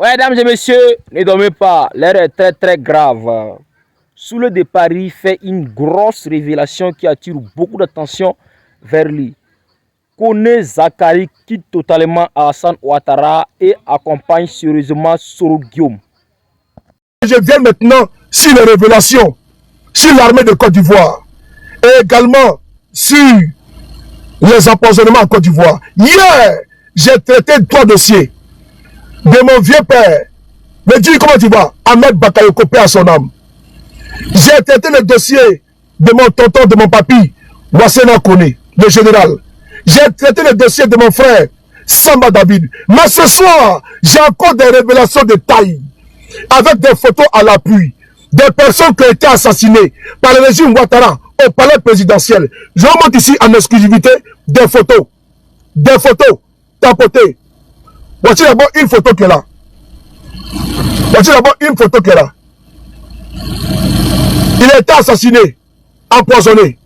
Mesdames et messieurs, ne dormez pas, l'heure est très grave. Soule de Paris fait une grosse révélation qui attire beaucoup d'attention vers lui. Kone Zakari quitte totalement Alassane Ouattara et accompagne sérieusement Soro Guillaume. Je viens maintenant sur les révélations, sur l'armée de Côte d'Ivoire et également sur les empoisonnements en Côte d'Ivoire. Hier, j'ai traité 3 dossiers de mon vieux père, me dit comment tu vas, Ahmed Bakayoko, paix à son âme. J'ai traité le dossier de mon tonton, de mon papy, Wassena Kone, le général. J'ai traité le dossier de mon frère, Samba David. Mais ce soir, j'ai encore des révélations de taille, avec des photos à l'appui, des personnes qui ont été assassinées par le régime Ouattara au palais présidentiel. Je vous montre ici en exclusivité des photos tapotées. Voici d'abord une photo qui est là. Il a été assassiné, empoisonné.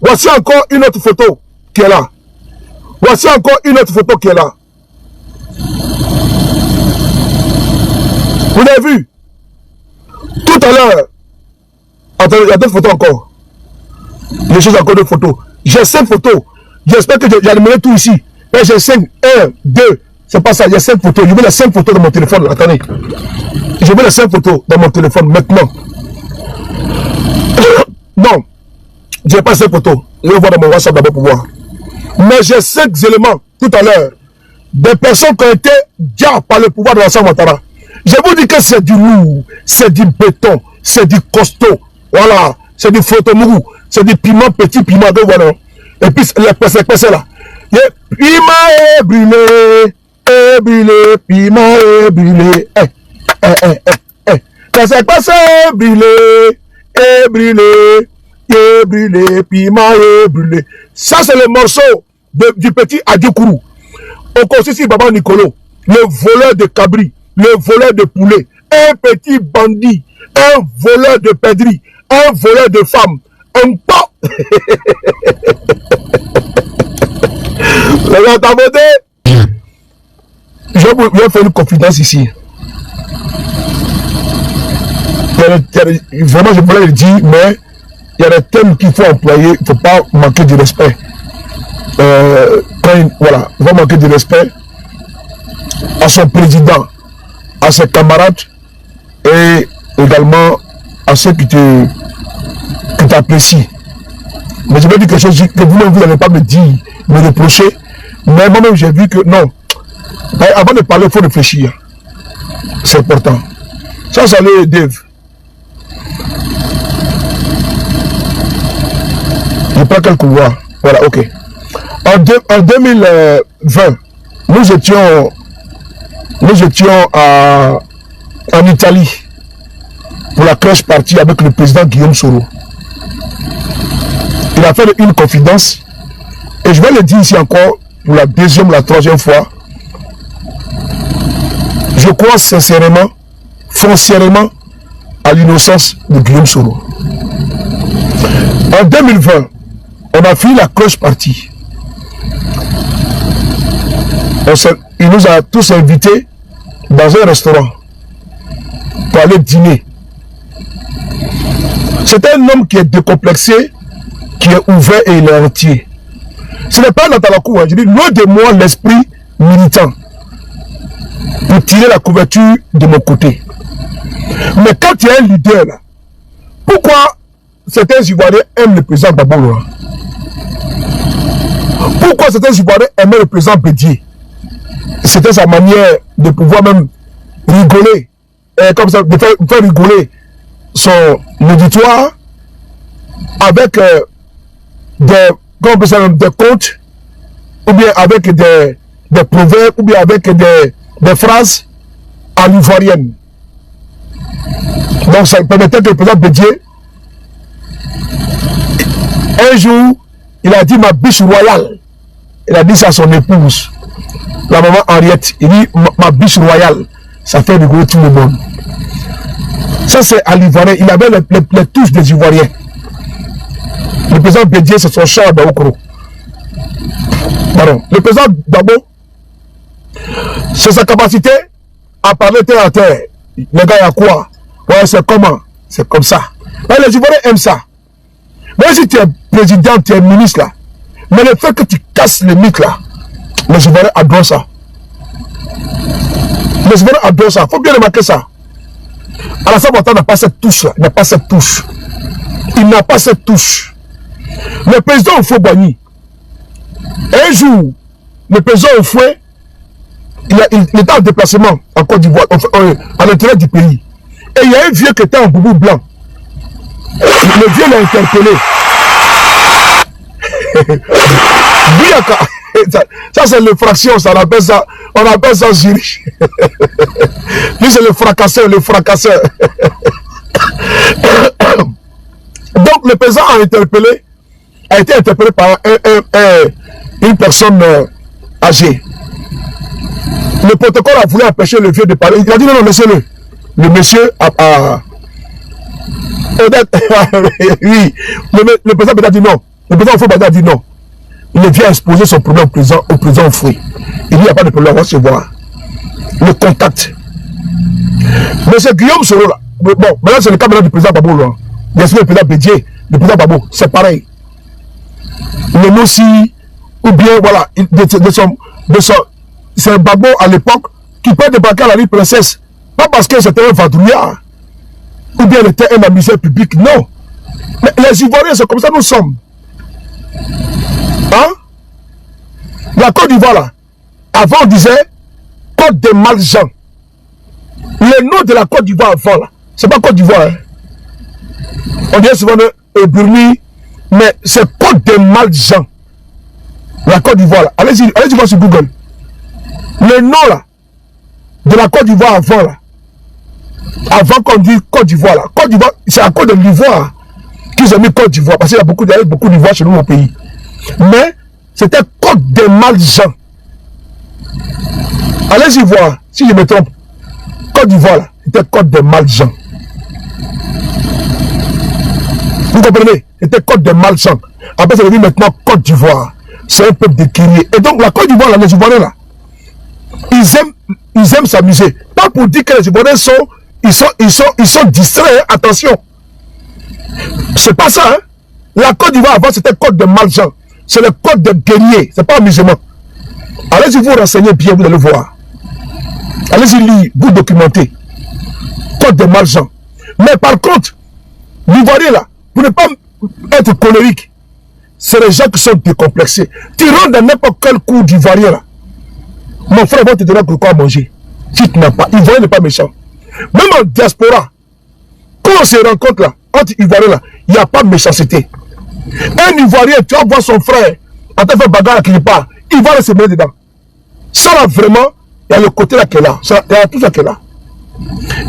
Voici encore une autre photo qui est là. Vous l'avez vu? Tout à l'heure. Attendez, il y a d'autres photos encore. Il y a encore d'autres photos. J'ai 5 photos. J'espère que j'ai tout ici. Et j'ai 5. 1, 2. C'est pas ça. Il y a 5 photos. Je mets les 5 photos dans mon téléphone. Attendez. Je mets les 5 photos dans mon téléphone maintenant. Non. Je n'ai pas 5 photos. Je vais voir dans mon WhatsApp d'abord pour voir. Mais j'ai 5 éléments tout à l'heure. Des personnes qui ont été déjà par le pouvoir de Alassane Ouattara. Je vous dis que c'est du lourd, c'est du béton, c'est du costaud. Voilà, c'est du photomou, c'est du piment, petit piment. Donc voilà. Et puis les PC là. Piment est brûlé, piment est brûlé. PC brûlé, brûlé, piment est brûlé. Ça c'est le morceau du petit Adjokourou. On constitue Baba Nicolo, le voleur de cabri, le voleur de poulet, un petit bandit, un voleur de pèderie, un voleur de femmes, un pas. Je vais faire une confidence ici. Vraiment, je voulais le dire, mais il y a des thèmes qu'il faut employer. Il ne faut pas manquer de respect. Voilà, il faut manquer de respect à son président, à ses camarades et également à ceux qui t'apprécient. Mais je vais dire quelque chose que vous-même vous n'allez pas me dire, me reprocher. Mais moi-même j'ai vu que non. Avant de parler, il faut réfléchir. C'est important. Ça, salut Dave. Je prends quelques voix. Voilà, ok. En 2020, nous étions en Italie pour la crèche partie avec le président Guillaume Soro. Il a fait une confidence et je vais le dire ici encore pour la 2e, la 3e fois. Je crois sincèrement, foncièrement à l'innocence de Guillaume Soro. En 2020, on a fini la crèche partie. Il nous a tous invités dans un restaurant pour aller dîner. C'est un homme qui est décomplexé, qui est ouvert et il est entier. Ce n'est pas Natalakou, je dis loin de moi l'esprit militant pour tirer la couverture de mon côté. Mais quand il y a un leader là, pourquoi certains Ivoiriens aiment le président Babou? Pourquoi certains Ivoiriens aiment le président Bédié? C'était sa manière de pouvoir même rigoler, comme ça, de faire rigoler son auditoire avec des contes, ou bien avec des proverbes, ou bien avec des phrases à l'ivoirienne. Donc ça permettait que le président Bédié, un jour, il a dit ma biche royale. Il a dit ça à son épouse, la maman Henriette. Il dit ma biche royale. Ça fait rigoler tout le monde. Ça c'est à l'ivoirien. Il avait les touches des Ivoiriens. Le président Bédié, c'est son char d'Aokoro. Pardon. Le président Dabo, c'est sa capacité à parler terre à terre. Les gars, il y a quoi? Ouais, c'est comment? C'est comme ça. Mais les Ivoiriens aiment ça. Même si tu es président, tu es ministre là. Mais le fait que tu casses les mythes là, les Ivoiriens adorent ça. Les Ivoiriens adorent ça. Il faut bien remarquer ça. Alassane Ouattara n'a pas cette touche là. Il n'a pas cette touche. Il n'a pas cette touche. Le président Houphouët-Boigny, un jour, le président Houphouët, il était en déplacement en Côte d'Ivoire, à l'intérieur du pays. Et il y a un vieux qui était en boubou blanc. Le vieux l'a interpellé. Ça c'est l'infraction, ça on appelle ça Zurich. Lui c'est le fracasseur, Donc le président a été interpellé par une personne âgée. Le protocole a voulu empêcher le vieux de parler. Il a dit non, laissez-le. Le monsieur a oui, le président a dit non. Le président Houphouët a dit non. Il vient exposer son problème au président Houphouët. Il n'y a pas de problème, on va se voir. Le contact. Monsieur Guillaume Soro là. Bon, maintenant c'est le cas du président Babo là. Bien sûr, le président Bédié, le président Babo, c'est pareil. Le Nossi, ou bien voilà, c'est un Babo à l'époque qui peut débarquer à la rue Princesse. Pas parce que c'était un vadrouillard. Ou bien il était un amuseur public, non. Mais les Ivoiriens, c'est comme ça nous sommes. Hein? La Côte d'Ivoire, là, avant on disait Côte des Malgens. Le nom de la Côte d'Ivoire avant, là, c'est pas Côte d'Ivoire. Hein? On dirait souvent Burmi, mais c'est Côte des Malgens. La Côte d'Ivoire, là. Allez-y voir sur Google. Le nom, là, de la Côte d'Ivoire avant, là. Avant qu'on dise Côte d'Ivoire, là. Côte d'Ivoire, c'est à cause de l'Ivoire qu'ils ont mis Côte d'Ivoire, parce qu'il y a beaucoup d'Ivoire chez nous au pays. Mais c'était Côte des Malgens. Allez-y voir, si je me trompe. Côte d'Ivoire, là, c'était Côte des Malgens. Vous comprenez? C'était Côte des Malgens. Après, ça veut dire maintenant Côte d'Ivoire. C'est un peuple de guerriers. Et donc, la Côte d'Ivoire, là, les Ivoiriens, là, ils aiment s'amuser. Pas pour dire que les Ivoiriens ils sont distraits, hein? Attention. C'est pas ça, hein? La Côte d'Ivoire avant c'était Côte de Malgens. C'est le Côte de guerriers. C'est pas amusement. Allez-y vous renseigner bien, vous allez voir. Allez-y lire, vous documenter. Côte de Malgens. Mais par contre, l'Ivoirien là, pour ne pas être colérique, c'est les gens qui sont décomplexés. Tu rentres dans n'importe quel cours d'Ivoirien là. Mon frère va te donner quoi à manger. Si tu n'as pas, Ivoirien n'est pas méchant. Même en diaspora, quand on se rencontre là, entre Ivoiriens là, il n'y a pas de méchanceté. Un Ivoirien, tu vas voir son frère, en train de faire bagarre qui part, il va se mettre dedans. Ça là vraiment, il y a le côté là qui est là. Il y a tout ça qui est là.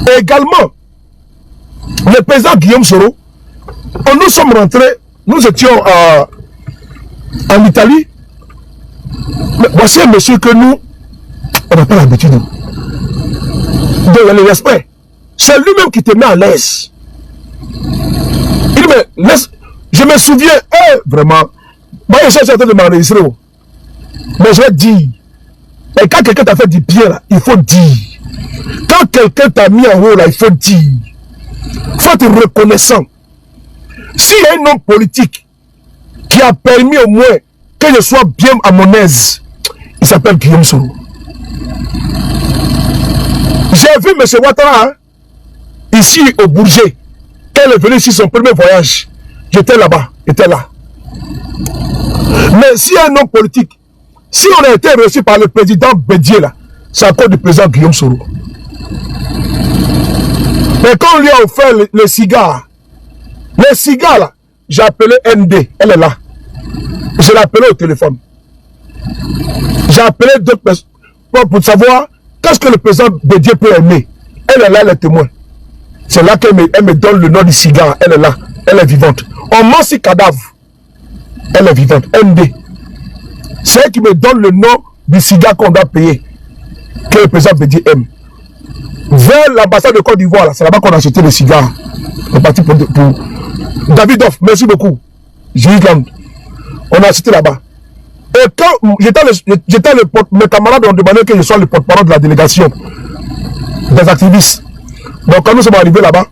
Et également, le président Guillaume Soro, nous sommes rentrés, nous étions en Italie. Mais voici un monsieur que nous, on n'a pas l'habitude. Donc, il y a le respect. C'est lui-même qui te met à l'aise. Il dit, mais laisse, je me souviens, vraiment, moi je suis en train de m'enregistrer. Mais je vais dire, et quand quelqu'un t'a fait du bien, là, il faut dire. Quand quelqu'un t'a mis en haut, là, il faut dire. Il faut être reconnaissant. S'il y a un homme politique qui a permis au moins que je sois bien à mon aise, il s'appelle Guillaume Soro. J'ai vu M. Ouattara, hein, ici au Bourget, quand il est venu ici son premier voyage, j'étais là-bas, j'étais là. Mais si un homme politique, si on a été reçu par le président Bédié, là, c'est à cause du président Guillaume Soro. Mais quand on lui a offert le cigare là, j'ai appelé ND, elle est là. Je l'ai appelé au téléphone. J'ai appelé d'autres personnes pour savoir qu'est-ce que le président Bédié peut aimer. Elle est là, elle est témoin. C'est là qu'elle me donne le nom du cigare. Elle est là, elle est vivante. On mange ses cadavres. Elle est vivante. ND. C'est elle qui me donne le nom du cigare qu'on doit payer. Que le président Bédié aime. Vers l'ambassade de Côte d'Ivoire, c'est là-bas qu'on a acheté le cigare. On est parti pour Davidoff, merci beaucoup. On a acheté là-bas. Et quand mes camarades ont demandé que je sois le porte-parole de la délégation, des activistes. Donc quand nous sommes arrivés là-bas,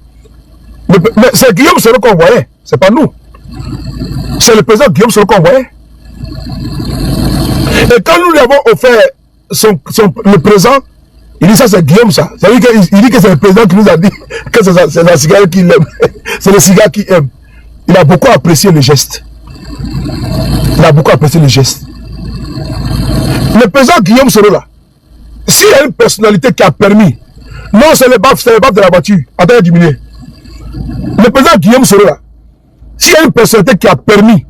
mais c'est Guillaume Soro qu'on voyait, c'est pas nous. C'est le président Guillaume Soro qu'on voyait. Et quand nous lui avons offert le présent, il dit ça c'est Guillaume ça. Ça veut dire qu'il dit que c'est le président qui nous a dit que c'est la cigarette qu'il aime. C'est le cigare qu'il aime. Il a beaucoup apprécié le geste. Il a beaucoup apprécié le geste. Le président Guillaume Soro là, s'il y a une personnalité qui a permis, non c'est le baf de la voiture, attends diminuer. Le président Guillaume Soro là, s'il y a une personnalité qui a permis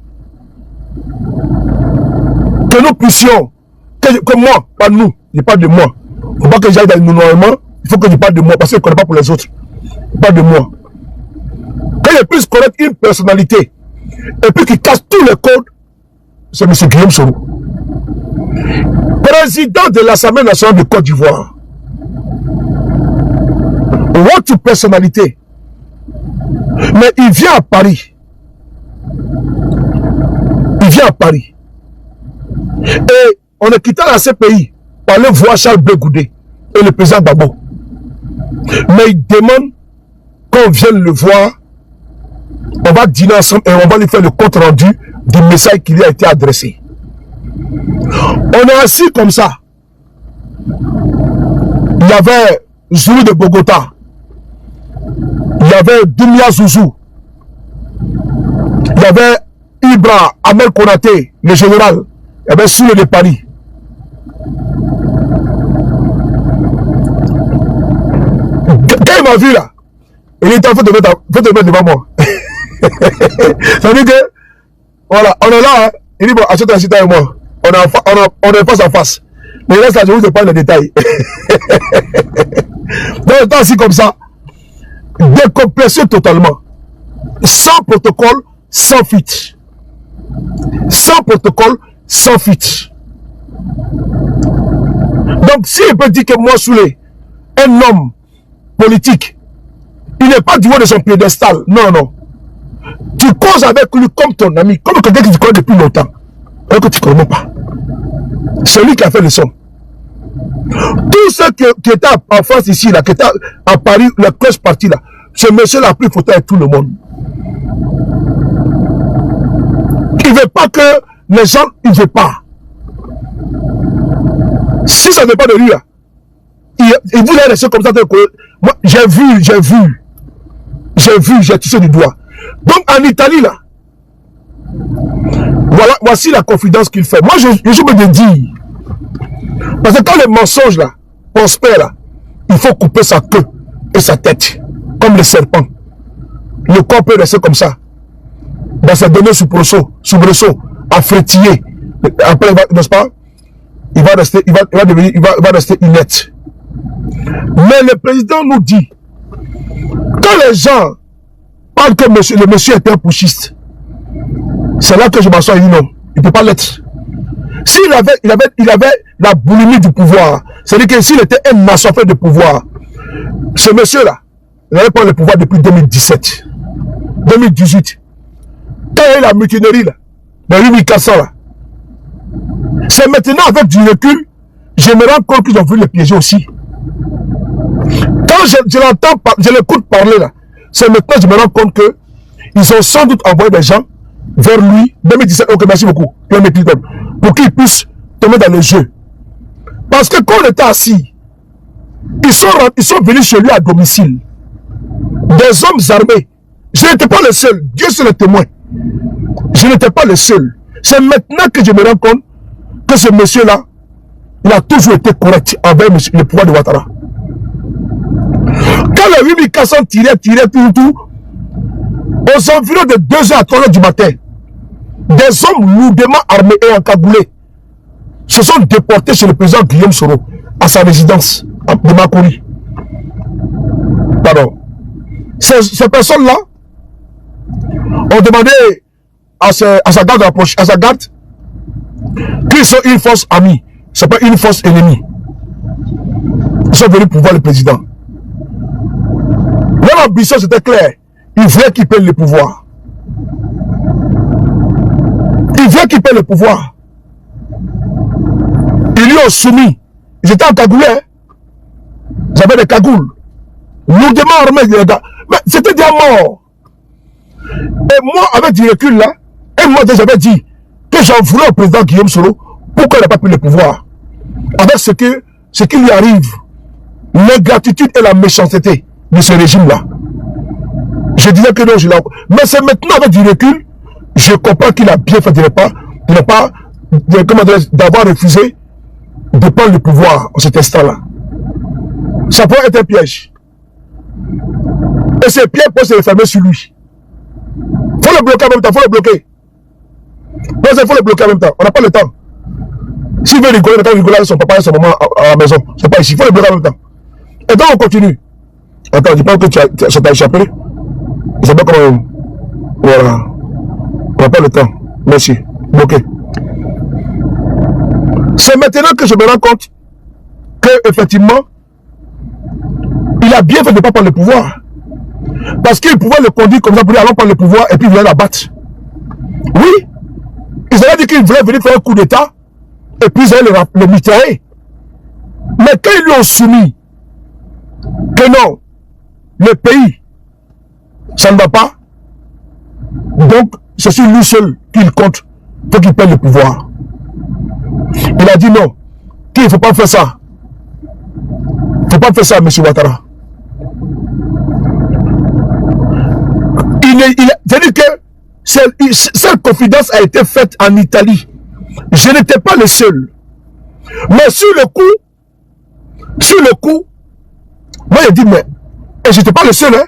que nous puissions, que moi, pas nous, je parle de moi. Il ne faut pas que j'aille dans nous normalement, il faut que je parle de moi, parce que je ne connais pas pour les autres. Je parle de moi. Quand je puisse connaître une personnalité, et puis qui casse tous les codes, c'est M. Guillaume Soro. Président de l'Assemblée nationale de Côte d'Ivoire. Votre personnalité. Mais il vient à Paris. Il vient à Paris. Et on est quitté dans ce pays par le voir Charles Begoudé et le président Babo. Mais il demande qu'on vienne le voir. On va dîner ensemble et on va lui faire le compte rendu du message qui lui a été adressé. On est assis comme ça. Il y avait Zoulou de Bogota. Il y avait Doumia Zouzou. Il y avait Ibra Amel Konaté, le général. Il y avait Soule de Paris. Quand il m'a vu là, il était en train de mettre devant moi. Ça veut dire que, voilà, on est là, hein. Il dit bon, achète un site avec moi. On est face à face. Mais reste là, je vous parle les détails. Dans le temps aussi comme ça, décompressé totalement. Sans protocole, sans fuite. Sans protocole, sans fuite. Donc, si il peut dire que moi, Soulé, un homme politique, il n'est pas du haut de son piédestal. Non, non. Tu causes avec lui comme ton ami, comme quelqu'un que tu connais depuis longtemps, alors que tu ne connais pas. C'est lui qui a fait le son. Tous ceux qui étaient en France ici, là, qui étaient à Paris, la cloche partie là, ce monsieur-là a pris photo avec tout le monde. Il ne veut pas que les gens, il ne veut pas. Si ça ne veut pas de lui, là, il voulait laisser comme ça. Moi, j'ai vu, j'ai touché du doigt. Donc en Italie, là, voilà, voici la confidence qu'il fait. Moi, je me dis, parce que quand les mensonges là prospèrent, là, il faut couper sa queue et sa tête, comme le serpent. Le corps peut rester comme ça, dans sa donnée soubresaut, à frétiller. Après, n'est-ce pas? Il va rester inerte. Mais le président nous dit, quand les gens parlent que le monsieur était un putschiste, c'est là que je m'assois et dis non, il ne peut pas l'être. S'il avait la boulimie du pouvoir, c'est-à-dire que s'il était un assoiffé de pouvoir, ce monsieur-là, il n'avait pas le pouvoir depuis 2017, 2018. Quand il y a eu la mutinerie, là, de 8400, là, c'est maintenant avec du recul, je me rends compte qu'ils ont voulu le piéger aussi. Quand je l'entends, je l'écoute parler là, c'est maintenant que je me rends compte que ils ont sans doute envoyé des gens vers lui, 2017, ok, merci beaucoup, pour qu'ils puissent tomber dans le jeu. Parce que quand on était assis, ils sont venus chez lui à domicile. Des hommes armés. Je n'étais pas le seul, Dieu c'est le témoin. Je n'étais pas le seul. C'est maintenant que je me rends compte que ce monsieur-là, il a toujours été correct envers le pouvoir de Ouattara. Quand le 8400 tirait tout, aux environs de 2h à 3h du matin, des hommes lourdement armés et encagoulés se sont déportés chez le président Guillaume Soro, à sa résidence de Makori. Pardon. Ces personnes-là ont demandé à sa garde qu'ils sont une force amie, ce n'est pas une force ennemie. Ils sont venus pour voir le président. Leur ambition c'était clair. Ils voulaient qu'il paye le pouvoir. Ils voulaient qu'il paye le pouvoir. Ils lui ont soumis. Ils étaient encagoulés. Ils avaient des cagoules. Lourdement armés, les gars. Mais c'était déjà mort. Et moi, avec du recul là, et moi, j'avais dit que j'en voulais au président Guillaume Soro pourquoi il n'a pas pris le pouvoir. Avec ce qui lui arrive, l'ingratitude et la méchanceté de ce régime-là. Je disais que non, mais c'est maintenant avec du recul, je comprends qu'il a bien fait d'avoir refusé de prendre le pouvoir en cet instant-là. Ça pourrait être un piège. Et ce piège peut se refermer sur lui. Il faut le bloquer en même temps, il faut le bloquer. Non, il faut le bloquer en même temps. On n'a pas le temps. S'il veut rigoler, il rigoler avec son papa et son maman à la maison. C'est pas ici, il faut le bloquer en même temps. Et donc on continue. Attends, dis pas que ça t'a échappé. Je sais pas comment. Voilà. On n'a pas le temps. Merci. Bloqué. C'est maintenant que je me rends compte que effectivement, il a bien fait de ne pas prendre le pouvoir. Parce qu'il pouvait le conduire comme ça pour dire allons prendre le pouvoir et puis il voulait la battre. Oui, ils avaient dit qu'ils voulaient venir faire un coup d'état et puis ils allaient le mitrailler. Mais quand ils lui ont soumis que non, le pays, ça ne va pas, donc c'est sur lui seul qu'il compte pour qu'il prenne le pouvoir. Il a dit non, qu'il ne faut pas faire ça. Il ne faut pas faire ça, M. Ouattara. C'est-à-dire que cette confidence a été faite en Italie. Je n'étais pas le seul. Mais sur le coup, moi j'ai dit, mais je n'étais pas le seul. Hein?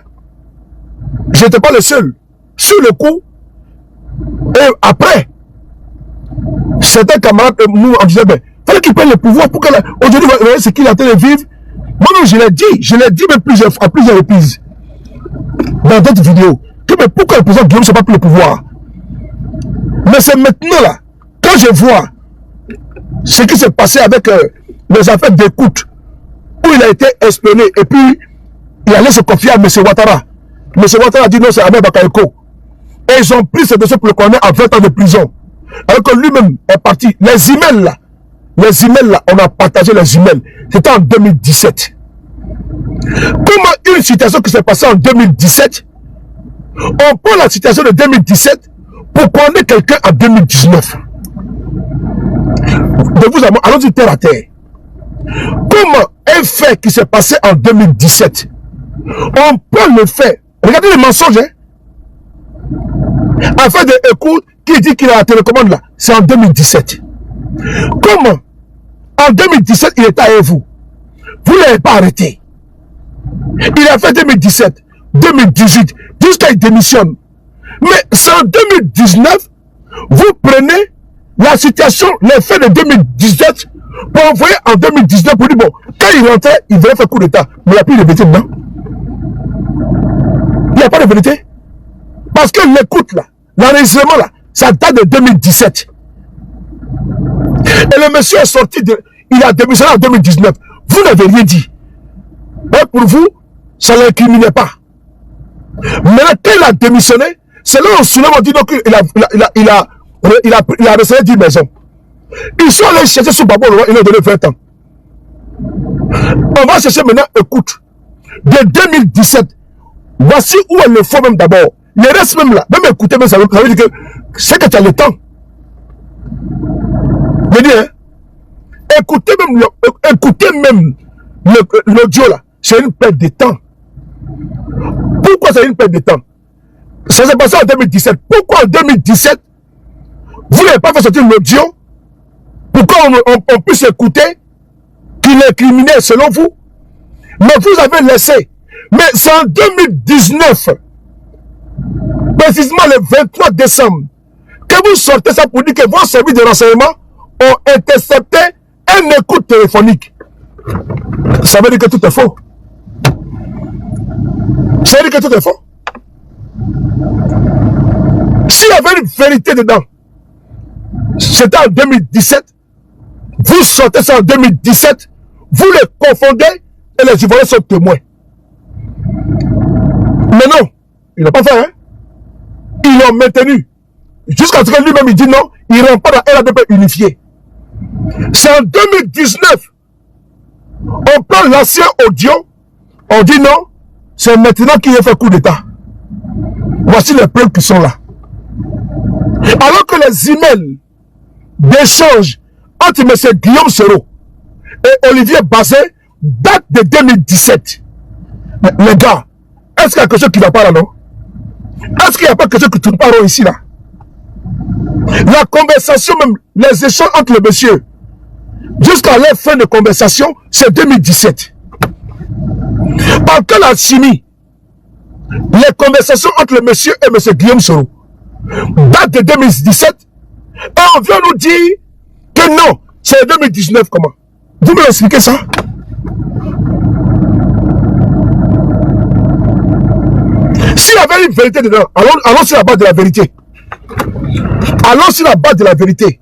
Je n'étais pas le seul. Sur le coup, et après, certains camarades, nous, on disait, ben, il fallait qu'il prenne le pouvoir pour que aujourd'hui, vous voyez ce qu'il a en train de vivre. Moi, non, je l'ai dit même à plusieurs reprises. Dans d'autres vidéos. Mais pourquoi le président Guillaume ne s'est pas pris le pouvoir? Mais c'est maintenant là, quand je vois ce qui s'est passé avec les affaires d'écoute, où il a été espionné, et puis il allait se confier à M. Ouattara. M. Ouattara a dit non, c'est Ahmed Bakayoko. Et ils ont pris ce dossier pour le condamner à 20 ans de prison. Alors que lui-même est parti. Les emails là, on a partagé les emails. C'était en 2017. Comment une situation qui s'est passée en 2017, on prend la situation de 2017 pour condamner quelqu'un en 2019. De vous allons-y terre à terre. Comment un fait qui s'est passé en 2017, on prend le fait, regardez les mensonges, hein? Affaire de écoute qui dit qu'il a la télécommande là, c'est en 2017. Comment en 2017 il était avec vous? Vous ne l'avez pas arrêté. Il a fait 2017, 2018, jusqu'à il démissionne. Mais c'est en 2019, vous prenez la situation, les faits de 2017, pour envoyer en 2019 pour dire, bon, quand il rentrait, il voulait faire coup d'état. Mais il n'y a plus de vérité dedans. Il n'y a pas de vérité. Parce que l'écoute là, l'enregistrement là, ça date de 2017. Et le monsieur est sorti il a démissionné en 2019. Vous n'avez rien dit. Et pour vous, ça ne l'incriminait pas. Maintenant, quand il a démissionné, c'est là où on soulève, on dit donc il a resté 10 maisons. Ils sont allés chercher sous Babo, il a donné 20 ans. On va chercher maintenant, écoute, de 2017, voici où elle le faut même d'abord. Le reste même là, même écouter, même ça veut dire que c'est que tu as le temps. Je dis, hein, écoutez même l'audio là, c'est une perte de temps. Pourquoi c'est une perte de temps? Ça s'est passé en 2017. Pourquoi en 2017, vous n'avez pas fait sortir l'audio pour qu'on puisse écouter qu'il est criminel selon vous? Mais vous avez laissé. Mais c'est en 2019, précisément le 23 décembre, que vous sortez ça pour dire que vos services de renseignement ont intercepté une écoute téléphonique. Ça veut dire que tout est faux. Ça veut dire que tout est faux. S'il y avait une vérité dedans, c'était en 2017, vous sortez ça en 2017, vous les confondez et les Ivoiriens sont témoins. Mais non, ils n'ont pas fait, hein. Ils l'ont maintenu. Jusqu'à ce que lui-même il dit non, il ne rentre pas dans LADP unifié. C'est en 2019 On prend l'ancien audio, on dit non, c'est maintenant qu'il a fait coup d'État. Voici les preuves qui sont là. Alors que les emails d'échange entre M. Guillaume Soro et Olivier Bazin datent de 2017. Mais les gars, est-ce qu'il y a quelque chose qui ne va pas là, non? Est-ce qu'il n'y a pas quelque chose qui ne tourne pas rond ici, là? La conversation, même les échanges entre les messieurs, jusqu'à leur fin de conversation, c'est 2017. Par quelle alchimie les conversations entre le monsieur et M. Guillaume Soro datent de 2017 et on vient nous dire que non, c'est 2019 comment? Vous me l'expliquez ça? S'il y avait une vérité dedans, allons sur la base de la vérité. Allons sur la base de la vérité.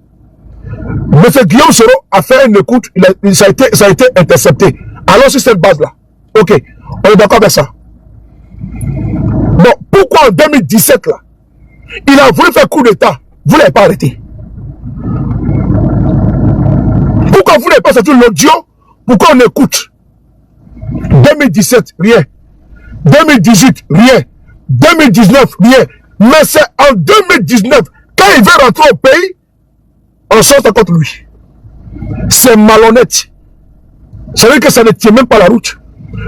M. Guillaume Soro a fait une écoute, ça a été intercepté. Allons sur cette base-là. Ok, on est d'accord avec ça. Bon, pourquoi en 2017 là, il a voulu faire coup d'État, vous ne l'avez pas arrêté? Pourquoi vous n'avez pas sorti l'audio? Pourquoi on écoute? 2017, rien. 2018, rien. 2019, rien. Mais c'est en 2019, quand il veut rentrer au pays, on sort contre lui. C'est malhonnête. C'est-à-dire que ça ne tient même pas la route.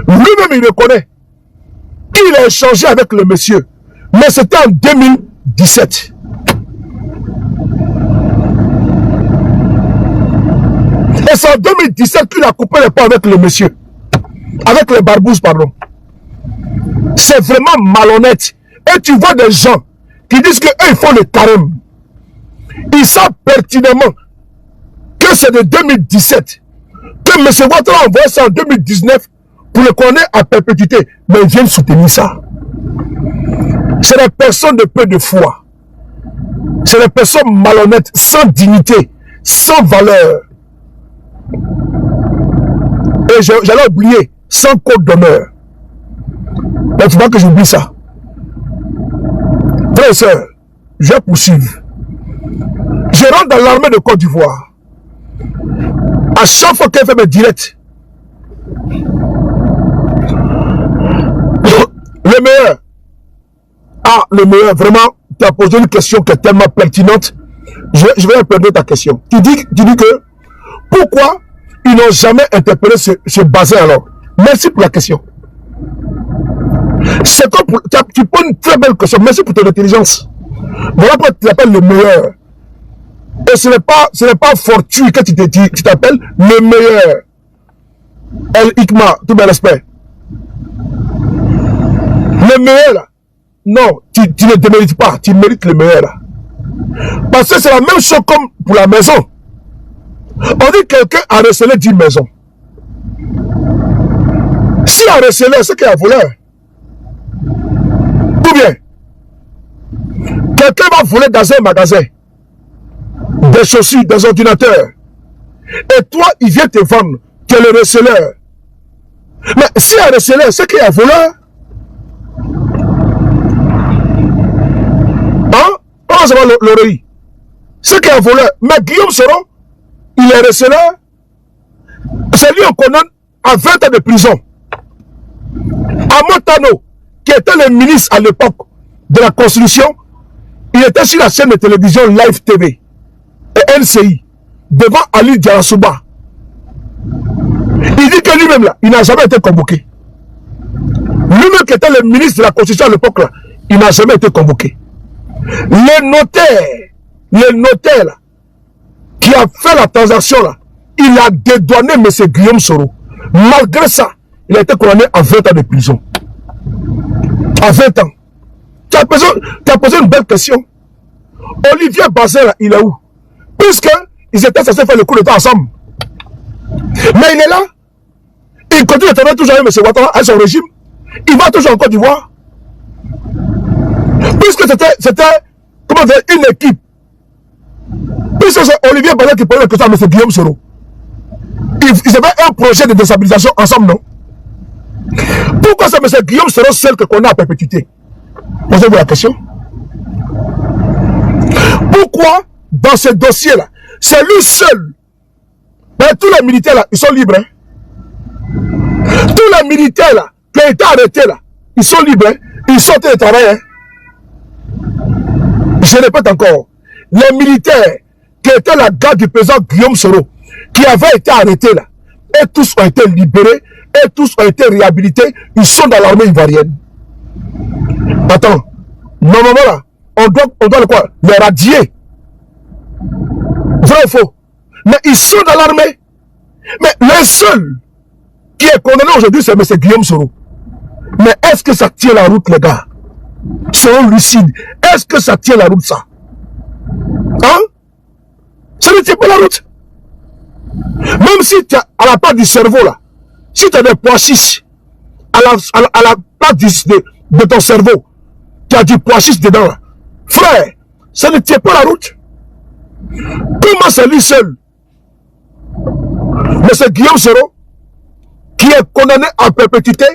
Lui-même, il reconnaît qu'il a échangé avec le monsieur. Mais c'était en 2017. Et c'est en 2017 qu'il a coupé les ponts avec le monsieur. Avec les barbouzes, pardon. C'est vraiment malhonnête. Et tu vois des gens qui disent qu'eux, ils font le carême. Ils savent pertinemment que c'est de 2017. Que M. Ouattara a envoyé ça en 2019 pour le connaître à perpétuité. Mais ils viennent soutenir ça. C'est des personnes de peu de foi. C'est des personnes malhonnêtes, sans dignité, sans valeur. Et j'allais oublier, sans code d'honneur. Mais il ne faut pas que j'oublie ça. Frères et sœurs, je vais poursuivre. Je rentre dans l'armée de Côte d'Ivoire. À chaque fois qu'elle fait mes directs, le meilleur, le meilleur, vraiment, tu as posé une question qui est tellement pertinente. Je vais répondre à ta question. Tu dis que pourquoi ils n'ont jamais interpellé ce Bazin alors? Merci pour la question. C'est comme tu poses une très belle question. Merci pour ton intelligence. Voilà pourquoi tu t'appelles le meilleur. Et ce n'est pas fortuit que tu t'appelles le meilleur. El Ikma, tout mes respect. Le meilleur là. Non, tu ne te mérites pas. Tu mérites le meilleur là. Parce que c'est la même chose comme pour la maison. On dit que quelqu'un a recelé 10 maisons. Si a recelé, c'est qu'il y a voleur. Ou bien, quelqu'un va voler dans un magasin des chaussures, des ordinateurs. Et toi, il vient te vendre. Tu es le receleur. Mais si il y a receleur, c'est qu'il y a voleur. Hein? Comment ça va l'oreille? C'est qu'il y a voleur. Mais Guillaume Soro, il est receleur. C'est lui qu'on condamne à 20 ans de prison. Amotano, qui était le ministre à l'époque de la Constitution, il était sur la chaîne de télévision Live TV et NCI, devant Ali Diarasouba. Il dit que lui-même là, il n'a jamais été convoqué. Lui-même qui était le ministre de la Constitution à l'époque là, il n'a jamais été convoqué. Le notaire là, qui a fait la transaction là, il a dédouané M. Guillaume Soro. Malgré ça, il a été condamné à 20 ans de prison. À 20 ans. Tu as posé une belle question. Olivier Bazin, là, il est où? Puisqu'ils étaient censés faire le coup d'État ensemble. Mais il est là. Il continue de travailler toujours avec M. Ouattara, avec son régime. Il va toujours en Côte d'Ivoire. Puisque c'était comment dire, une équipe. Puisque c'est Olivier Bazin qui posait la question à M. Guillaume Soro. Ils avaient un projet de déstabilisation ensemble, non? Pourquoi c'est M. Guillaume Soro seul que qu'on a à perpétuité? Posez-vous la question. Pourquoi dans ce dossier-là, c'est lui seul? Mais tous les militaires là, ils sont libres. Hein? Tous les militaires là, qui ont été arrêtés là, ils sont libres, hein? Ils sortent de travail. Hein? Je répète encore, les militaires qui étaient la garde du président Guillaume Soro, qui avaient été arrêtés là, et tous ont été libérés, et tous ont été réhabilités, ils sont dans l'armée ivoirienne. Attends, normalement là, on doit le quoi? Les radier. Vrai ou faux? Mais ils sont dans l'armée. Mais le seul qui est condamné aujourd'hui, c'est M. Guillaume Soro. Mais est-ce que ça tient la route, les gars? Soyons lucides. Est-ce que ça tient la route, ça? Hein? Ça ne tient pas la route. Même si tu as à la part du cerveau, là, si tu as des pois chiches à la place de ton cerveau, tu as du pois chiche dedans, là. Frère, ça ne tient pas la route. Comment c'est lui seul? Mais c'est Guillaume Soro qui est condamné à perpétuité,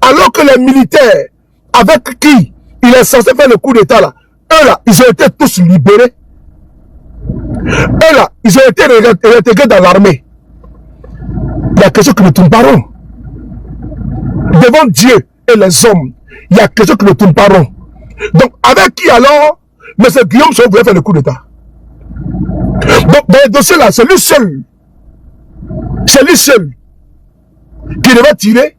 alors que les militaires avec qui il est censé faire le coup d'état là, eux là, ils ont été tous libérés. Eux là, ils ont été réintégrés dans l'armée. Il y a quelque chose qui ne tourne pas rond. Devant Dieu et les hommes, il y a quelque chose qui ne tourne pas rond. Donc, avec qui alors, M. Guillaume Soro voulait faire le coup d'état? Donc, dans les dossiers là, c'est lui seul. C'est lui seul qui devait tirer.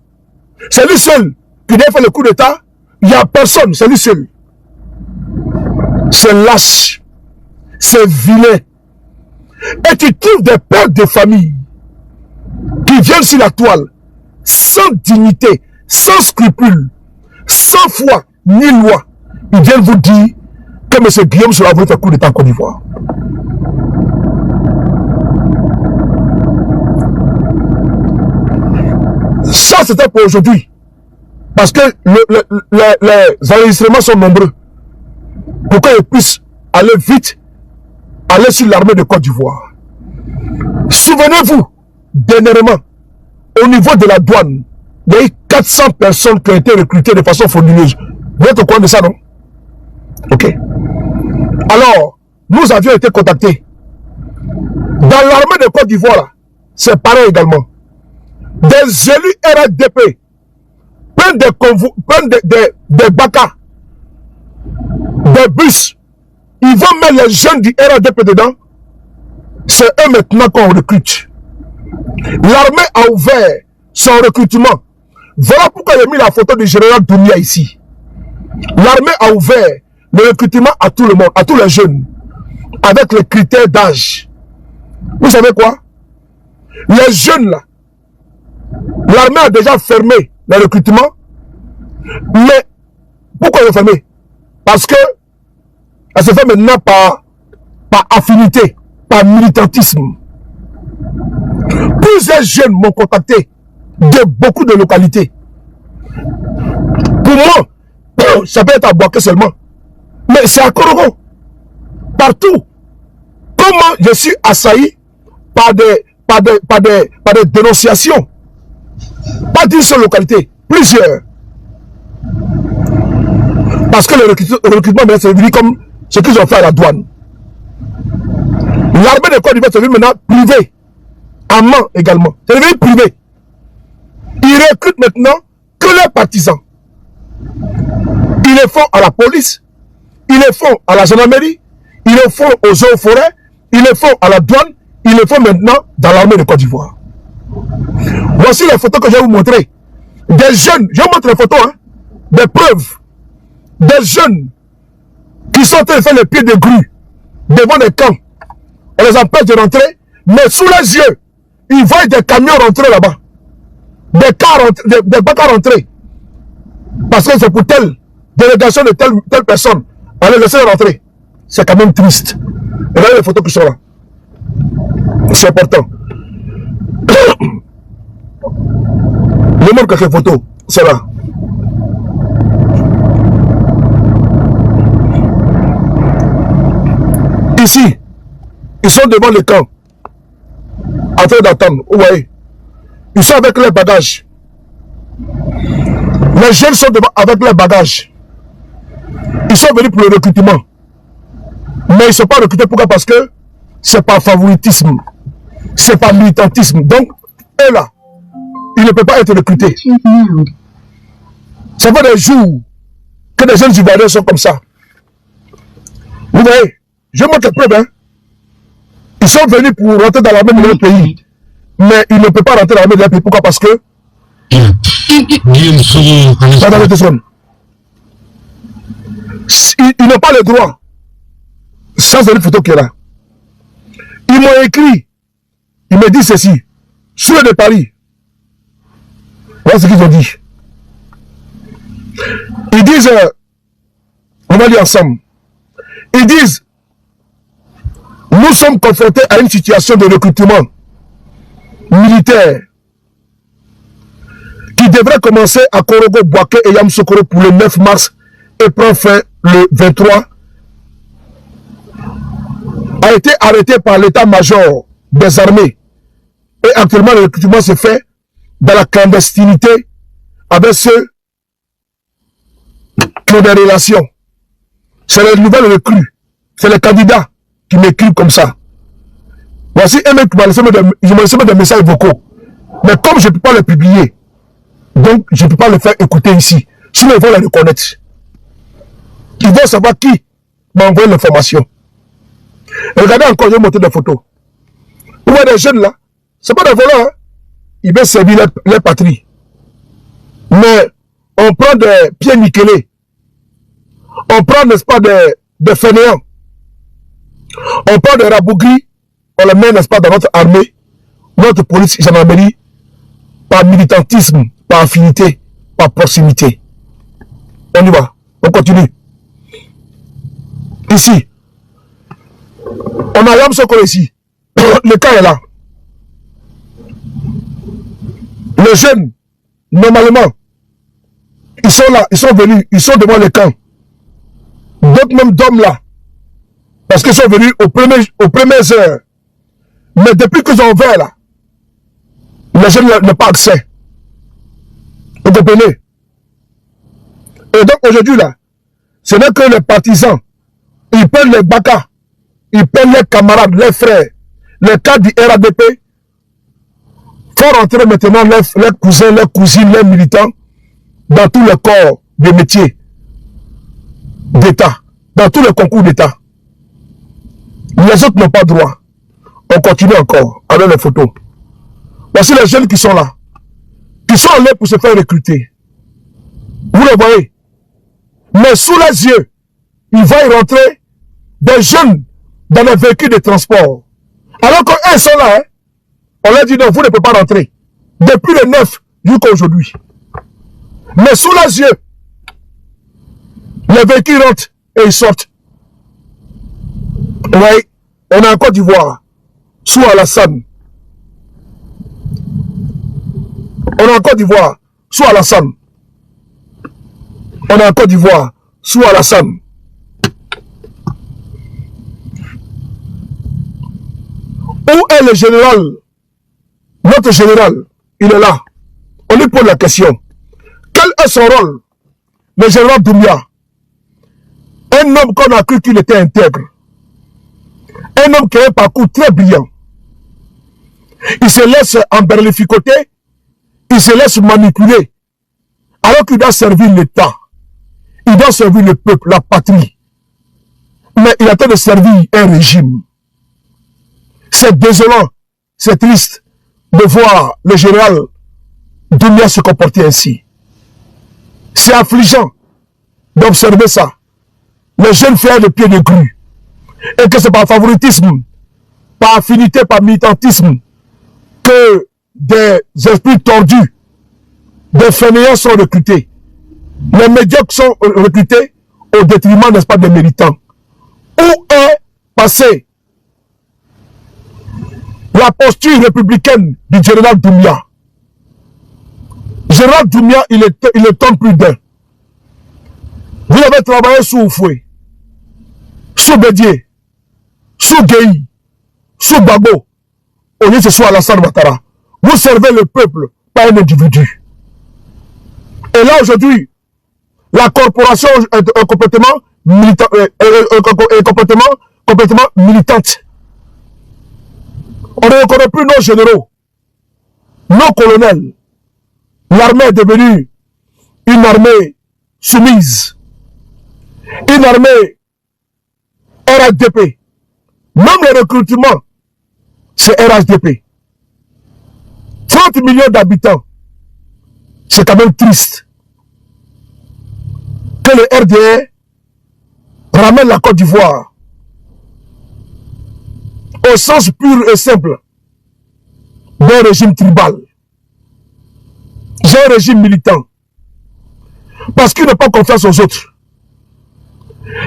C'est lui seul qui devait faire le coup d'état. Il n'y a personne, c'est lui seul. C'est lâche. C'est vilain. Et tu trouves des pères de famille qui viennent sur la toile sans dignité, sans scrupule, sans foi ni loi. Ils viennent vous dire que M. Guillaume Soro a voulu faire coup d'état en Côte d'Ivoire. Ça, c'était pour aujourd'hui. Parce que les enregistrements sont nombreux. Pour qu'ils puissent aller vite, aller sur l'armée de Côte d'Ivoire. Souvenez-vous, dernièrement, au niveau de la douane, il y a eu 400 personnes qui ont été recrutées de façon frauduleuse. Vous êtes au courant de ça, non? Ok. Alors, nous avions été contactés. Dans l'armée de Côte d'Ivoire, c'est pareil également. Des élus RDP prennent des bacas, des bus. Ils vont mettre les jeunes du RDP dedans. C'est eux maintenant qu'on recrute. L'armée a ouvert son recrutement. Voilà pourquoi j'ai mis la photo du général Dounia ici. L'armée a ouvert le recrutement à tout le monde, à tous les jeunes, avec les critères d'âge. Vous savez quoi? Les jeunes là, l'armée a déjà fermé le recrutement. Mais pourquoi ils ont fermé? Parce que elle se fait maintenant par affinité, par militantisme. Plusieurs jeunes m'ont contacté de beaucoup de localités. Pour moi, ça peut être à Boaké seulement. Mais c'est à Korogo. Partout. Comment je suis assailli par des dénonciations? Pas d'une seule localité, plusieurs. Parce que le recrutement c'est devenu comme ce qu'ils ont fait à la douane. L'armée de Côte d'Ivoire c'est devenu maintenant privé. À main également. C'est devenu privé. Ils recrutent maintenant que leurs partisans. Ils le font à la police, ils le font à la gendarmerie, ils le font aux eaux et forêts, ils le font à la douane, ils le font maintenant dans l'armée de Côte d'Ivoire. Voici les photos que je vais vous montrer. Des jeunes, je vous montre les photos, hein, des preuves. Des jeunes qui sont en train de faire les pieds de grue devant des camps. On les empêche de rentrer, mais sous les yeux, ils voient des camions rentrer là-bas. Des bacs à rentrer. Parce que c'est pour telle délégation de telle personne. On les laisse rentrer. C'est quand même triste. Regardez les photos qui sont là. C'est important. Je montre quelques photos. C'est là. Ici, ils sont devant le camp. En train d'attendre. Vous voyez. Ils sont avec leurs bagages. Les jeunes sont devant avec leurs bagages. Ils sont venus pour le recrutement. Mais ils ne sont pas recrutés. Pourquoi? Parce que c'est par favoritisme. C'est par militantisme. Donc, eux là, il ne peut pas être recruté. Ça fait des jours que des jeunes Ivoiriens sont comme ça. Vous voyez, je montre les preuves. Hein. Ils sont venus pour rentrer dans l'armée de leur pays. Mais ils ne peuvent pas rentrer dans l'armée de leur pays. Pourquoi? Parce que... Ils n'ont pas le droit. Ça, c'est une photo qui est là. Ils m'ont écrit. Ils me disent ceci. Sur de Paris. Voilà ce qu'ils ont dit. Ils disent... on va lire ensemble. Ils disent... Nous sommes confrontés à une situation de recrutement militaire qui devrait commencer à Korogo, Bouaké et Yamoussoukro pour le 9 mars et prend fin le 23, a été arrêté par l'état-major des armées. Et actuellement, le recrutement se fait dans la clandestinité avec ceux qui ont des relations. C'est les nouvelles recrues. C'est les candidats qui m'écrivent comme ça. Voici un mec qui m'a laissé des messages vocaux. Mais comme je ne peux pas les publier, donc je ne peux pas les faire écouter ici. Sinon, ils vont les reconnaître. Ils vont savoir qui m'a envoyé l'information. Regardez encore, je vais montrer des photos. Vous voyez des jeunes là, ce n'est pas des voleurs. Hein? Ils veulent servir leur patrie. Mais on prend des pieds nickelés. On prend, n'est-ce pas, des fainéants. On prend des rabougris, on les met, n'est-ce pas, dans notre armée, notre police, gendarmerie, par militantisme, par affinité, par proximité. On y va, on continue. Ici, on a Yamoussoukro ici. Le camp est là. Les jeunes, normalement, ils sont là, ils sont venus, ils sont devant le camp. D'autres même d'hommes là. Parce qu'ils sont venus aux premières heures. Mais depuis qu'ils ont ouvert là, les jeunes n'ont pas accès. Vous comprenez? Et donc aujourd'hui là, ce n'est que les partisans. Ils prennent les bakas, ils prennent les camarades, les frères, les cas du RADP, font rentrer maintenant les cousins, les cousines, les militants dans tous les corps de métiers d'État, dans tous les concours d'État. Les autres n'ont pas droit. On continue encore avec les photos. Voici les jeunes qui sont là, qui sont allés pour se faire recruter. Vous le voyez. Mais sous les yeux, il va y rentrer des jeunes dans les véhicules de transport. Alors qu'eux sont là, hein, on leur dit non, vous ne pouvez pas rentrer. Depuis le 9 jusqu'à aujourd'hui. Mais sous les yeux, les véhicules rentrent et ils sortent. Oui, on est en Côte d'Ivoire, sous Alassane. On est en Côte d'Ivoire, sous Alassane. On est en Côte d'Ivoire, sous Alassane. Où est le général? Notre général, il est là. On lui pose la question. Quel est son rôle? Le général Doumbia. Un homme qu'on a cru qu'il était intègre. Un homme qui a un parcours très brillant. Il se laisse emberlificoter. Il se laisse manipuler. Alors qu'il doit servir l'État. Il doit servir le peuple, la patrie. Mais il a train de servir un régime. C'est désolant, c'est triste de voir le général Doumbia se comporter ainsi. C'est affligeant d'observer ça. Les jeunes frères de pied de grue. Et que c'est par favoritisme, par affinité, par militantisme, que des esprits tordus, des fainéants sont recrutés. Les médiocres sont recrutés au détriment, n'est-ce pas, des militants. Où est passé la posture républicaine du général Doumbia? Général Doumbia, il est temps plus d'un. Vous avez travaillé sous Oufoué, sous Bédié, sous Guéhi, sous Babo, au lieu que ce soit Alassane Ouattara. Vous servez le peuple, pas un individu. Et là aujourd'hui, la corporation est complètement militante. On ne reconnaît plus nos généraux, nos colonels, l'armée est devenue une armée soumise, une armée RHDP. Même le recrutement, c'est RHDP. 30 millions d'habitants, c'est quand même triste que le RDR ramène la Côte d'Ivoire au sens pur et simple d'un régime tribal. J'ai un régime militant. Parce qu'il n'a pas confiance aux autres.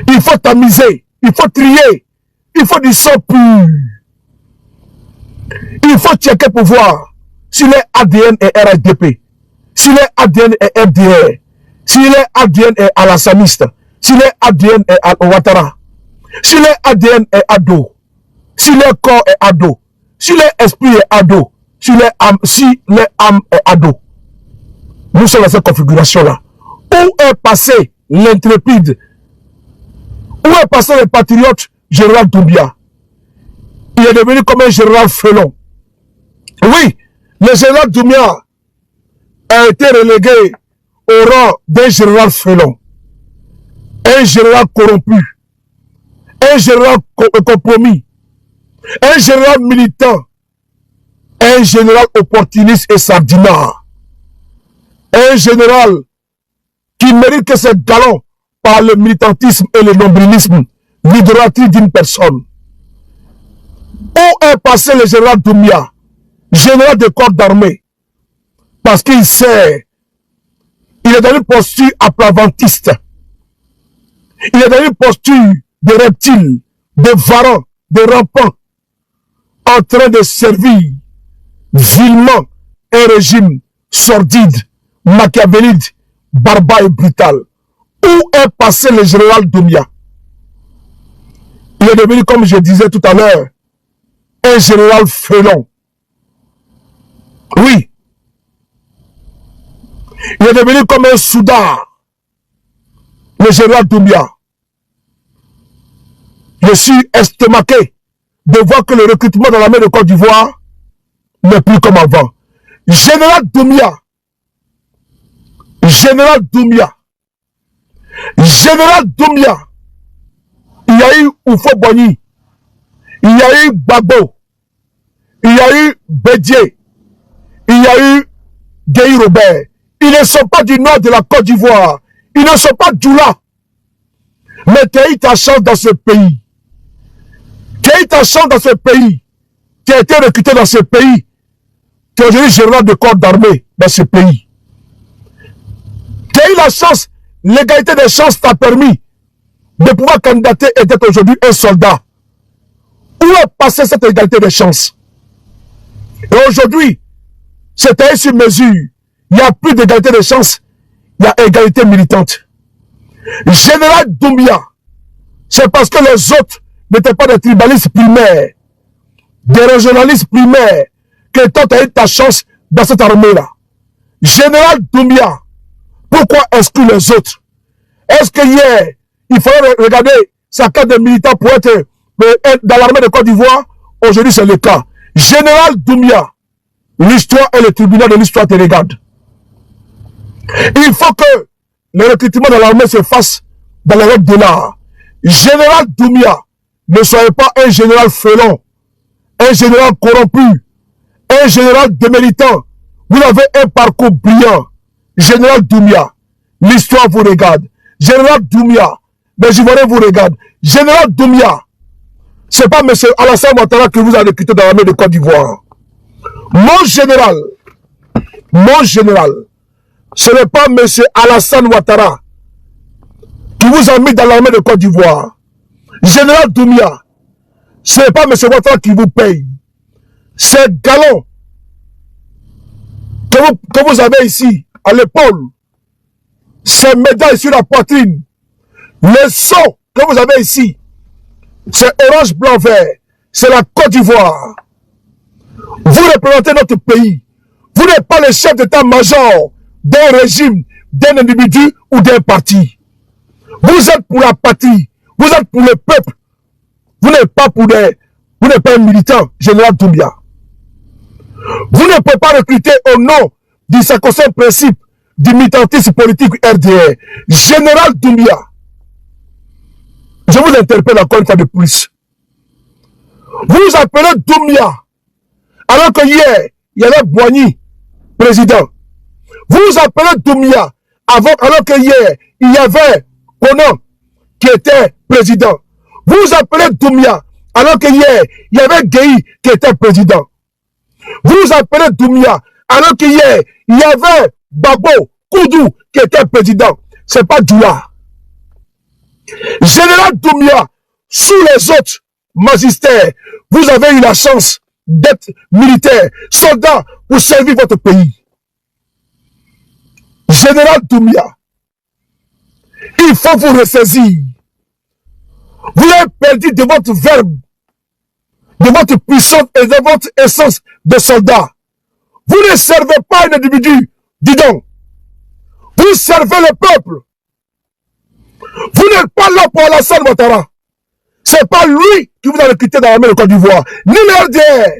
Il faut tamiser, il faut trier, il faut du sang pur. Il faut checker pour voir si les ADN est RHDP, si les ADN est FDR, si les ADN est Alassamiste, si les ADN est Ouattara, si les ADN est Ado, si le corps est Ado, si l'esprit est Ado, si les âmes est Ado. Nous sommes dans cette configuration-là. Où est passé l'intrépide? Où est passé le patriote général Doumbia? Il est devenu comme un général Felon. Oui, le général Doumbia a été relégué au rang d'un général Felon. Un général corrompu. Un général compromis. Un général militant. Un général opportuniste et sardinard. Un général qui mérite que ses galons par le militantisme et le nombrilisme, l'idolâtrie d'une personne. Où est passé le général Doumbia, général de corps d'armée? Parce qu'il sait, il est dans une posture aplavantiste. Il est dans une posture de reptile, de varan, de rampant, en train de servir vilement un régime sordide, machiavélide, barbare et brutal. Où est passé le général Doumbia? Il est devenu, comme je disais tout à l'heure, un général Felon. Oui. Il est devenu comme un soudard, le général Doumbia. Je suis estomaqué de voir que le recrutement dans l'armée de Côte d'Ivoire n'est plus comme avant. Général Doumbia. Général Doumbia. Général Doumbia. Il y a eu Oufo Boigny. Il y a eu Gbagbo. Il y a eu Bédié. Il y a eu Guy Robert. Ils ne sont pas du nord de la Côte d'Ivoire. Ils ne sont pas d'Oula. Mais tu as eu ta chance dans ce pays. Tu as eu ta chance dans ce pays. Tu as été recruté dans ce pays. Tu es aujourd'hui général de corps d'armée dans ce pays. Tu as eu la chance, l'égalité des chances t'a permis de pouvoir candidater et d'être aujourd'hui un soldat. Où est passée cette égalité des chances? Et aujourd'hui, c'est un sur mesure. Il n'y a plus d'égalité des chances. Il y a égalité militante. Général Doumbia, c'est parce que les autres n'étaient pas des tribalistes primaires, des régionalistes primaires, que toi tu as eu ta chance dans cette armée-là. Général Doumbia, pourquoi exclure les autres? Est-ce que hier, il fallait regarder sa carte de militant pour être dans l'armée de Côte d'Ivoire? Aujourd'hui, c'est le cas. Général Doumbia, l'histoire et le tribunal de l'histoire te regardent. Il faut que le recrutement de l'armée se fasse dans les règles de l'art. Général Doumbia, ne soyez pas un général Felon, un général corrompu, un général déméritant. Vous avez un parcours brillant. Général Doumbia, l'histoire vous regarde. Général Doumbia, les Ivoiriens vous regardent. Général Doumbia, c'est pas M. Alassane Ouattara que vous avez recruté dans l'armée de Côte d'Ivoire. Mon général, ce n'est pas M. Alassane Ouattara qui vous a mis dans l'armée de Côte d'Ivoire. Général Doumbia, ce n'est pas M. Ouattara qui vous paye. Ces galons que vous avez ici, à l'épaule, ces médailles sur la poitrine, les sceaux que vous avez ici, c'est orange, blanc, vert, c'est la Côte d'Ivoire. Vous représentez notre pays. Vous n'êtes pas le chef d'état-major d'un régime, d'un individu ou d'un parti. Vous êtes pour la patrie. Vous êtes pour le peuple. Vous n'êtes pas vous n'êtes pas un militant, général Doumbia. Vous ne pouvez pas recruter au nom du sacro-saint principe du militantisme politique RDR, Général Doumbia, je vous interpelle encore une fois de plus. Vous appelez Doumbia, alors que hier, il y avait Boigny, président. Vous appelez Doumbia, alors que hier, il y avait Conan, qui était président. Vous appelez Doumbia, alors que hier, il y avait Gueye, qui était président. Vous appelez Doumbia, alors que hier, il y avait Babo Koudou, qui était président. C'est pas Doula. Général Doumbia, sous les autres magistères, vous avez eu la chance d'être militaire, soldat, pour servir votre pays. Général Doumbia, il faut vous ressaisir. Vous avez perdu de votre verbe, de votre puissance et de votre essence de soldat. Vous ne servez pas un individu, dis donc. Vous servez le peuple. Vous n'êtes pas là pour Alassane Ouattara. C'est pas lui qui vous a recruté dans l'armée de Côte d'Ivoire, ni le RDR.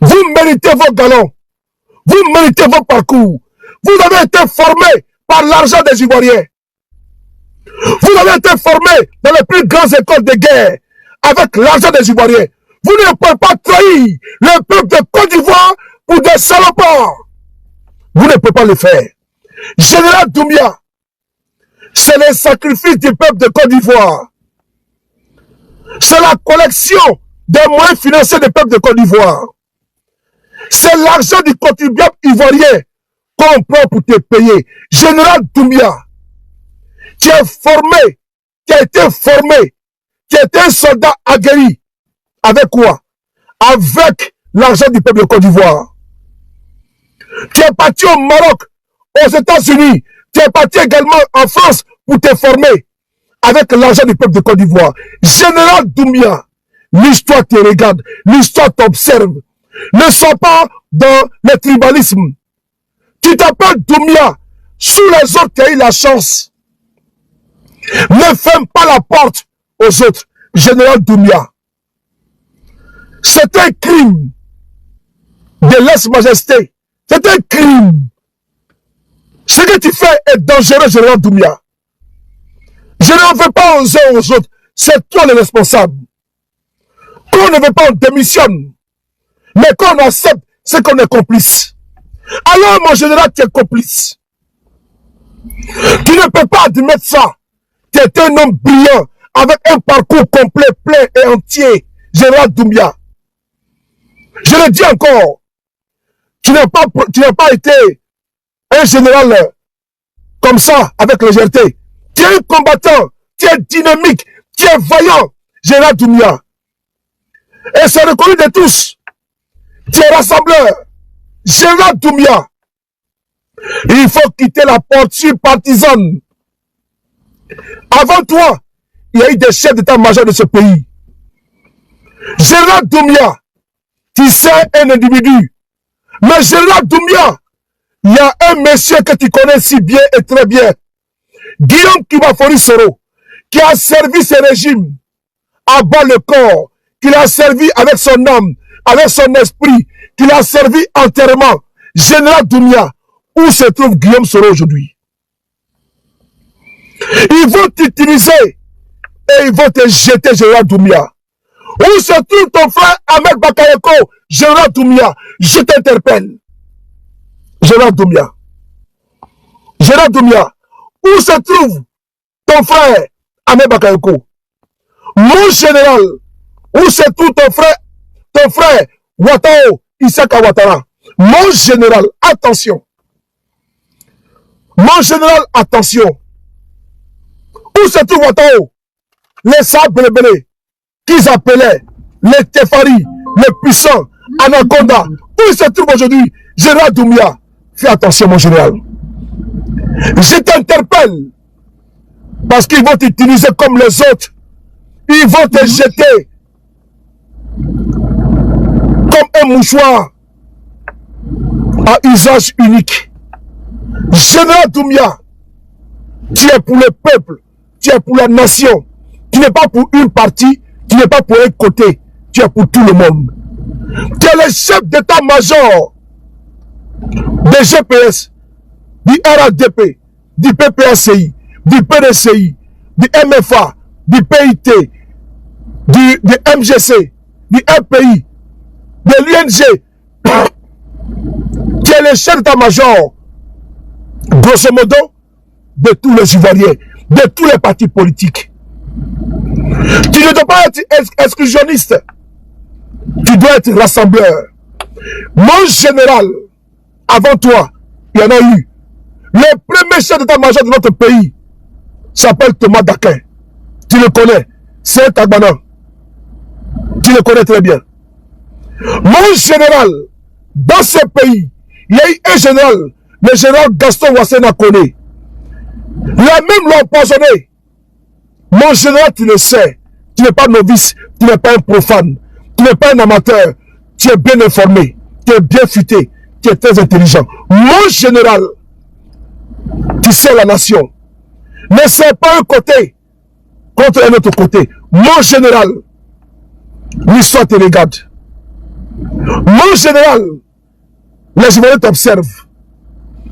Vous méritez vos galons. Vous méritez vos parcours. Vous avez été formé par l'argent des Ivoiriens. Vous avez été formé dans les plus grandes écoles de guerre avec l'argent des Ivoiriens. Vous ne pouvez pas trahir le peuple de Côte d'Ivoire pour des salopards. Vous ne pouvez pas le faire. Général Doumbia, c'est le sacrifice du peuple de Côte d'Ivoire. C'est la collection des moyens financiers du peuple de Côte d'Ivoire. C'est l'argent du contribuable ivoirien qu'on prend pour te payer. Général Doumbia, tu es formé, tu as été formé, tu es un soldat aguerri. Avec quoi? Avec l'argent du peuple de Côte d'Ivoire. Tu es parti au Maroc, aux États-Unis, tu es parti également en France pour te former avec l'argent du peuple de Côte d'Ivoire. Général Doumbia, l'histoire te regarde, l'histoire t'observe. Ne sois pas dans le tribalisme. Tu t'appelles Doumbia, sous les autres tu as eu la chance. Ne ferme pas la porte aux autres. Général Doumbia, c'est un crime de lèse-majesté. C'est un crime. Ce que tu fais est dangereux, Général Doumbia. Je ne veux pas aux uns aux autres. C'est toi le responsable. Quand on ne veut pas, on démissionne. Mais quand on accepte, c'est qu'on est complice. Alors, mon général, tu es complice. Tu ne peux pas admettre ça. Tu es un homme brillant, avec un parcours complet, plein et entier. Général Doumbia. Je le dis encore. Tu n'as pas été un général comme ça, avec légèreté. Tu es un combattant, tu es dynamique, tu es vaillant, Général Doumbia. Et c'est reconnu de tous. Tu es rassembleur, Général Doumbia. Il faut quitter la posture partisane. Avant toi, il y a eu des chefs d'état-major de ce pays. Général Doumbia, tu sais un individu. Mais Général Doumbia, il y a un monsieur que tu connais si bien et très bien. Guillaume Kibafori Soro, qui a servi ce régime à bas le corps, qui l'a servi avec son âme, avec son esprit, qui l'a servi entièrement. Général Doumbia, où se trouve Guillaume Soro aujourd'hui? Ils vont t'utiliser et ils vont te jeter, Général Doumbia. Où se trouve ton frère Ahmed Bakayoko? Général Doumbia, je t'interpelle. Général Doumbia. Général Doumbia, où se trouve ton frère Ahmed Bakayoko? Mon général, où se trouve ton frère Ouattao Issaka Ouattara? Mon général, attention. Mon général, attention. Où se trouve Ouattao? Les sables belés qu'ils appelaient les Tefari, les puissants, Anaconda. Où se trouve aujourd'hui Général Doumbia? Fais attention, mon général. Je t'interpelle. Parce qu'ils vont t'utiliser comme les autres. Ils vont te jeter comme un mouchoir à usage unique. Général Doumbia, tu es pour le peuple, tu es pour la nation. Tu n'es pas pour une partie, tu n'es pas pour un côté, tu es pour tout le monde. Tu es le chef d'état-major des GPS, du RADP, du PPACI, du PDCI, du MFA, du PIT, du MGC, du RPI, de l'UNG, qui est le chef d'état-major, grosso modo, de tous les Ivoiriens, de tous les partis politiques. Tu ne dois pas être exclusionniste, tu dois être rassembleur. Mon général, avant toi, il y en a eu. Le premier chef d'état-major de notre pays s'appelle Thomas Dakin. Tu le connais, c'est Tagbanan. Tu le connais très bien. Mon général, dans ce pays, il y a eu un général, le général Gaston Wassena Koné. La même l'ont empoisonné. Mon général, tu le sais, tu n'es pas novice, tu n'es pas un profane, tu n'es pas un amateur, tu es bien informé, tu es bien futé, tu es très intelligent. Mon général, tu sais la nation. Ne sais pas un côté contre un autre côté. Mon général, l'histoire te regarde. Mon général, les Ivoiriens t'observent.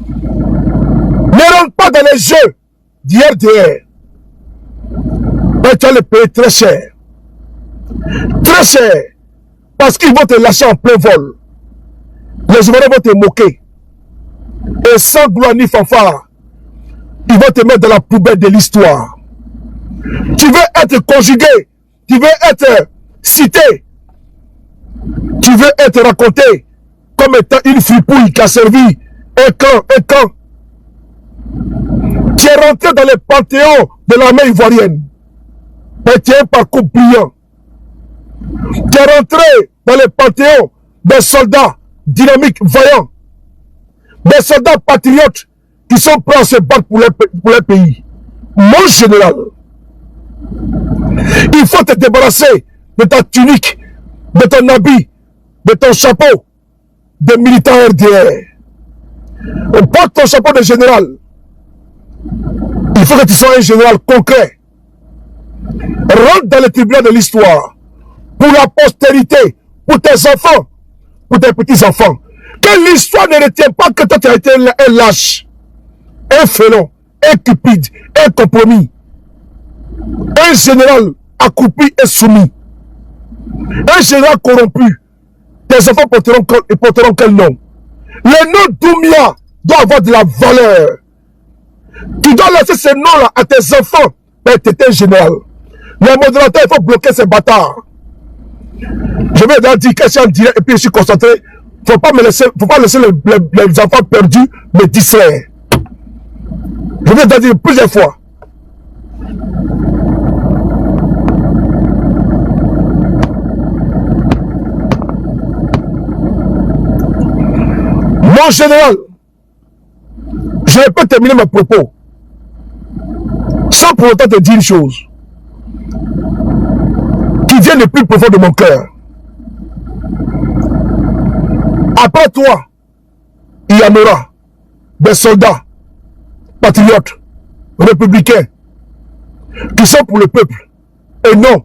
Ne rentre pas dans les jeux d'IRDR. Mais tu vas le payer très cher. Très cher. Parce qu'ils vont te lâcher en plein vol. Les Ivoiriens vont te moquer. Et sans gloire ni fanfare, ils vont te mettre dans la poubelle de l'histoire. Tu veux être conjugué. Tu veux être cité. Tu veux être raconté comme étant une fripouille qui a servi un camp. Tu es rentré dans le panthéon de l'armée ivoirienne. Et tu as un parcours brillant. Tu es rentré dans le panthéon des soldats dynamiques, vaillants. Des soldats patriotes qui sont prêts à se battre pour leur pays. Mon général, il faut te débarrasser de ta tunique, de ton habit, de ton chapeau de militant RDR. Porte ton chapeau de général. Il faut que tu sois un général concret. Rentre dans le tribunal de l'histoire pour la postérité, pour tes enfants, pour tes petits-enfants. Que l'histoire ne retient pas que toi tu as été un lâche, un félon, un cupide, un compromis, un général accroupi et soumis, un général corrompu. Tes enfants porteront quel nom? Le nom d'Oumia doit avoir de la valeur. Tu dois laisser ce nom-là à tes enfants. Mais tu étais un général. Le modérateur, il faut bloquer ces bâtards. Je vais leur dire que je suis en direct et puis je suis concentré. Faut pas laisser les enfants perdus me distraire. Je vais leur dire plusieurs fois. Mon général, je ne peux terminer mes propos sans pour autant te dire une chose qui vient le plus profond de mon cœur. Après toi, il y en aura des soldats, patriotes, républicains, qui sont pour le peuple et non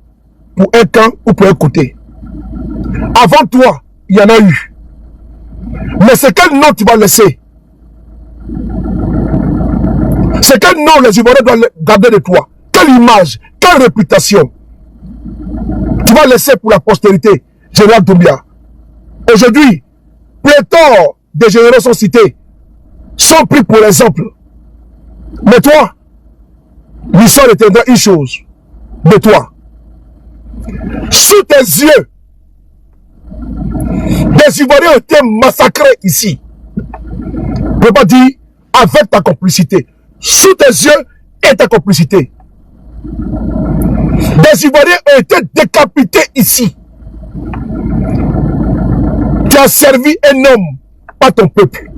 pour un camp ou pour un côté. Avant toi, il y en a eu. Mais c'est quel nom tu vas laisser? C'est quel nom les Ivoiriens doivent garder de toi? Quelle image? Quelle réputation tu vas laisser pour la postérité, général Doumbia? Aujourd'hui, pléthore de généraux sont cités, sont pris pour exemple. Mais toi, l'histoire retiendra une chose de toi. Sous tes yeux, des Ivoiriens ont été massacrés ici. Je ne peux pas dire avec ta complicité. Sous tes yeux et ta complicité. Des Ivoiriens ont été décapités ici. Tu as servi un homme, pas ton peuple.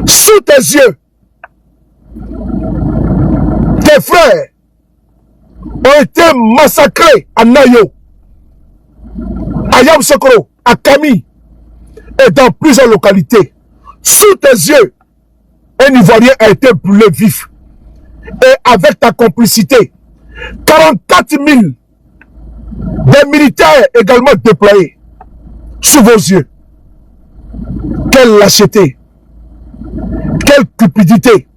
Sous tes yeux, tes frères ont été massacrés à Nayo, à Yamsokoro, à Kami et dans plusieurs localités. Sous tes yeux, un Ivoirien a été brûlé vif. Et avec ta complicité, 44 000 des militaires également déployés sous vos yeux. Quelle lâcheté, Quelle cupidité!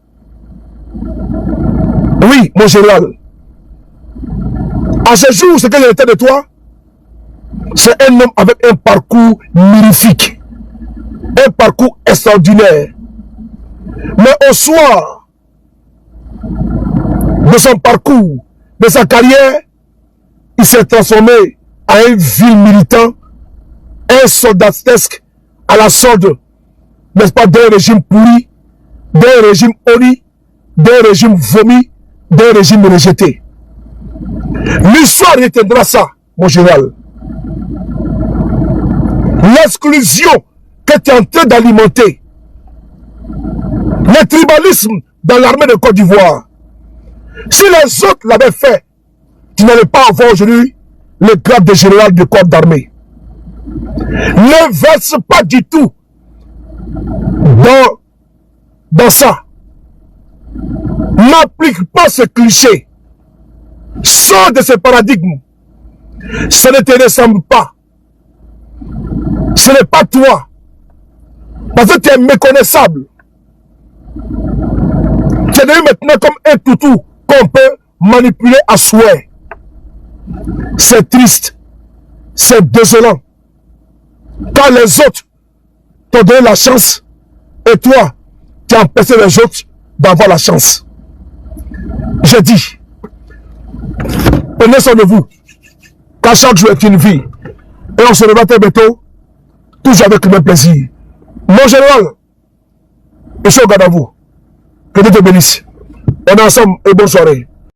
Oui, mon général. À ce jour, ce que j'ai été de toi, c'est un homme avec un parcours magnifique, un parcours extraordinaire. Mais au soir de son parcours, de sa carrière, il s'est transformé en un vil militant, un soldatesque à la solde, n'est-ce pas, d'un régime pourri, d'un régime honni, d'un régime vomi, d'un régime rejeté. L'histoire retiendra ça, mon général. L'exclusion que tu es en train d'alimenter, le tribalisme dans l'armée de Côte d'Ivoire, si les autres l'avaient fait, tu n'allais pas avoir aujourd'hui le grade de général du corps d'armée. Ne verse pas du tout dans ça. N'applique pas ce cliché. Sors de ce paradigme. Ça ne te ressemble pas. Ce n'est pas toi. Parce que tu es méconnaissable. Tu es devenu maintenant comme un toutou qu'on peut manipuler à souhait. C'est triste. C'est désolant. Quand les autres t'ont donné la chance et toi, tu as empêché les autres d'avoir la chance. J'ai dit, prenez soin de vous, car chaque jour est une vie. Et on se revoit très bientôt, toujours avec le même plaisir. Mon général, je suis au garde à vous. Que Dieu te bénisse. On est ensemble et bonne soirée.